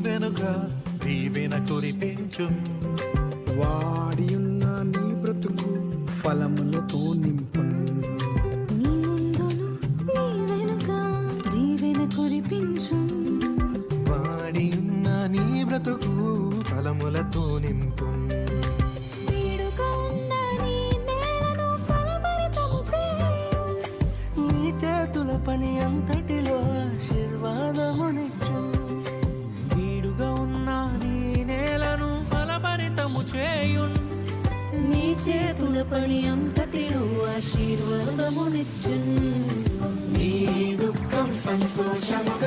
వెనుక దీవెన కురిపించు. వాడియున్న నీ బ్రతుకు ఫలములతో నింపును. నీ ముందును నీ వెనుక దీవెన కురిపించు. వాడియున్న నీ బ్రతుకు ఫలములతో నింపు. వీడుగా ఉన్న నీ నేలను ఫలభరితము చేయు. నీ చేతుల పని అంతటిలో ఆశీర్వాదమునిచ్చు. వీడుగా ఉన్న నీ నేలను ఫలభరితము చేయున్. నీ చేతుల పని అంతటిలో ఆశీర్వాదమునిచ్చు. నీ దుఃఖం సంతోషముగా